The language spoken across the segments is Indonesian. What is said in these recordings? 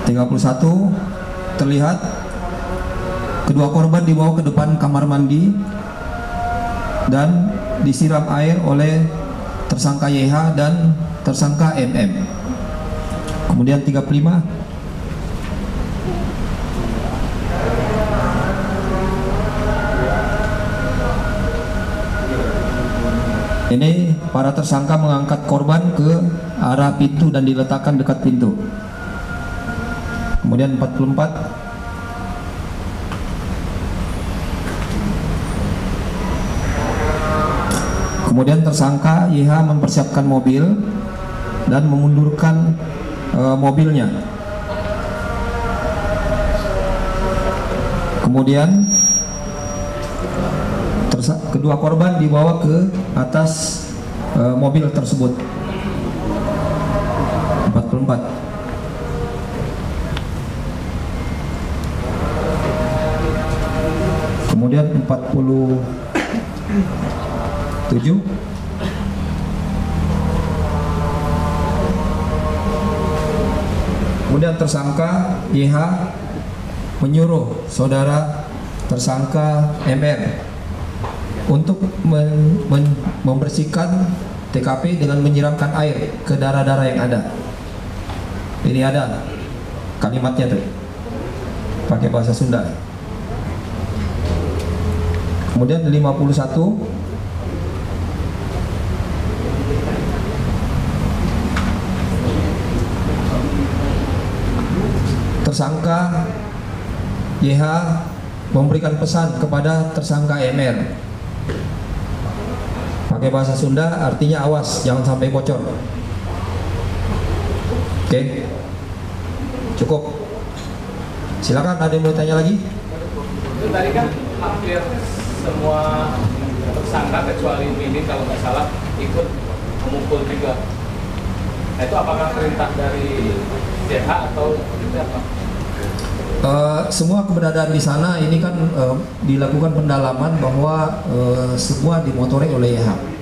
31 terlihat kedua korban dibawa ke depan kamar mandi dan disiram air oleh tersangka YH dan tersangka MM. Kemudian 35 ini para tersangka mengangkat korban ke arah pintu dan diletakkan dekat pintu. Kemudian 44 kemudian tersangka YH mempersiapkan mobil dan memundurkan mobilnya. Kemudian kedua korban dibawa ke atas mobil tersebut. 44 kemudian 47 kemudian tersangka YH menyuruh saudara tersangka MR untuk membersihkan TKP dengan menyiramkan air ke darah-darah yang ada. Ini ada kalimatnya tuh, pakai bahasa Sunda. Kemudian 51 tersangka YH memberikan pesan kepada tersangka MR pakai bahasa Sunda, artinya awas jangan sampai bocor. Oke, cukup. Silakan, ada yang mau tanya lagi? Itu tadi kan hampir semua tersangka kecuali ini kalau nggak salah ikut memukul juga. Nah, itu apakah perintah dari JH atau itu apa? Semua keberadaan di sana ini kan dilakukan pendalaman bahwa semua dimotori oleh YH.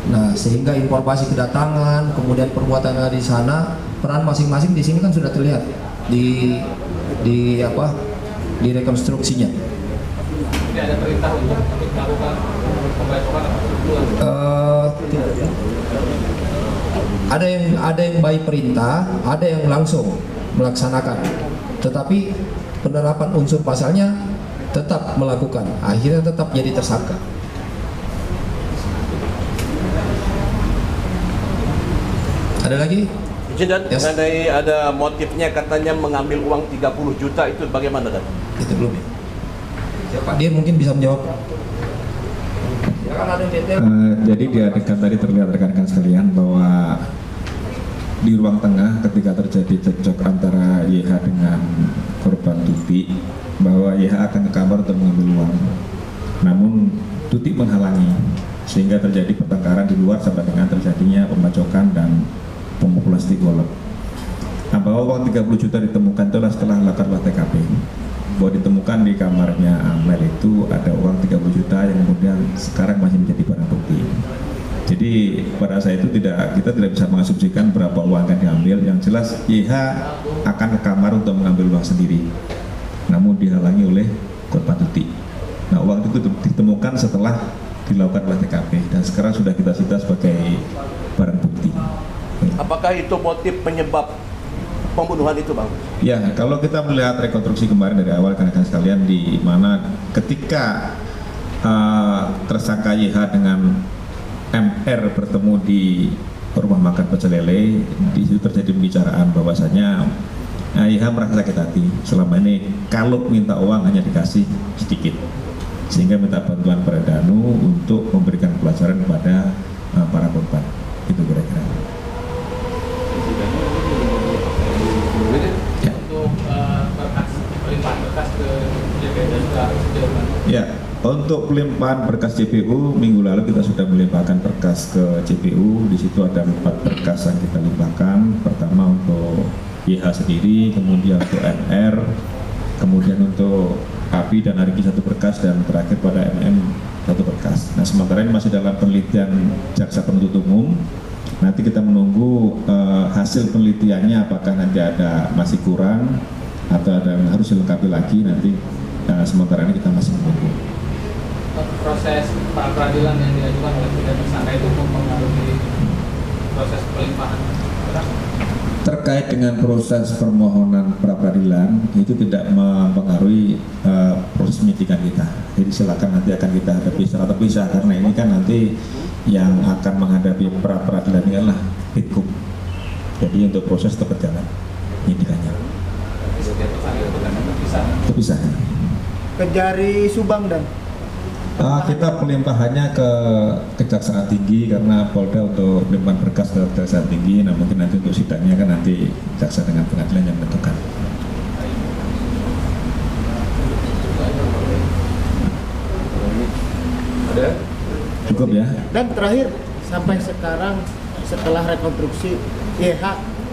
Nah, sehingga informasi kedatangan, kemudian perbuatan di sana, peran masing-masing di sini kan sudah terlihat di rekonstruksinya. Ini ada perintah untuk melakukan pembacokan atau pembunuhan? Ada yang by perintah, ada yang langsung melaksanakan. Tetapi penerapan unsur pasalnya tetap melakukan, akhirnya tetap jadi tersangka. Ada lagi? Izin dan Yes. mengenai ada motifnya katanya mengambil uang 30 juta itu bagaimana dan? Itu belum ya? Pak Dir mungkin bisa menjawab. Silakan, ada yang detail. Jadi di adegan tadi terlihat rekan-rekan sekalian bahwa di ruang tengah ketika terjadi cekcok antara YH dengan korban Tuti, bahwa YH akan ke kamar untuk mengambil uang, namun Tuti menghalangi sehingga terjadi pertengkaran di luar sampai dengan terjadinya pembacokan dan pemukulan stick golok. Nah, bahwa uang 30 juta ditemukan itulah setelah lakukan TKP, bahwa ditemukan di kamarnya Amel itu ada uang 30 juta yang kemudian sekarang masih menjadi barang bukti. Jadi pada saat itu kita tidak bisa mengasumsikan berapa uang akan diambil. Yang jelas YH akan ke kamar untuk mengambil uang sendiri, namun dihalangi oleh korban Tuti. Nah, uang itu ditemukan setelah dilakukan oleh TKP dan sekarang sudah kita sita sebagai barang bukti. Apakah itu motif penyebab pembunuhan itu, Bang? Ya, kalau kita melihat rekonstruksi kemarin dari awal rekan-rekan sekalian, di mana ketika tersangka YH dengan MR bertemu di rumah makan pecel lele, di situ terjadi pembicaraan bahwasanya YH merasa sakit hati selama ini kalau minta uang hanya dikasih sedikit, sehingga minta bantuan pada Danu untuk memberikan pelajaran kepada para korban. Itu kira-kira. Ya. Untuk berkas, pelimpahan berkas ke JPU dan juga sejauh mana? Ya, untuk pelimpahan berkas JPU minggu lalu kita sudah melimpahkan berkas ke JPU. Di situ ada 4 berkas yang kita limpahkan. Pertama untuk YH sendiri, kemudian untuk MR, kemudian untuk Abi dan Ariki 1 berkas, dan terakhir pada MM 1 berkas. Nah, sementara ini masih dalam penelitian jaksa penuntut umum Nanti kita menunggu hasil penelitiannya apakah nanti masih kurang atau ada yang harus dilengkapi lagi. Nanti sementara ini kita masih menunggu. Proses pra peradilan yang diajukan oleh tiga tersangka itu mempengaruhi proses pelimpahan. Terkait dengan proses permohonan pra peradilan itu tidak mempengaruhi proses penyidikan kita. Jadi silakan nanti akan kita hadapi secara terpisah karena ini kan nanti yang akan menghadapi pra peradilan ini adalah Bitkum. Jadi untuk proses tetap berjalan penyidikannya. Setiap tersangka itu kan Terpisah. Kejari Subang dan Kita pelimpahannya ke Kejaksaan Tinggi karena Polda untuk pelimpahan berkas ke Kejaksaan Tinggi. Nah mungkin nanti untuk sidangnya kan nanti jaksa dengan pengadilan yang menentukan. Ada? Cukup ya. Dan terakhir, sampai sekarang setelah rekonstruksi YH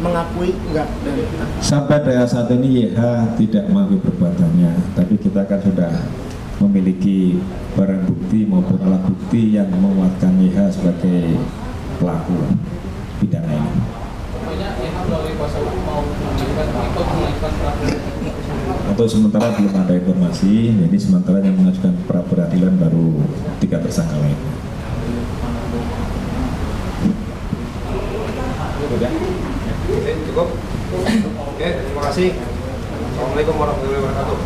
mengakui enggak dari Sampai saat ini YH tidak mengakui perbuatannya, tapi kita kan sudah memiliki barang bukti maupun alat bukti yang menguatkan YH sebagai pelaku pidana ini. pokoknya yang melalui kuasa hukum mau mengajukan pra peradilan. Untuk sementara belum ada informasi, jadi sementara yang mengajukan pra peradilan baru 3 tersangka lain. Cukup? Oke, terima kasih. Assalamualaikum warahmatullahi wabarakatuh.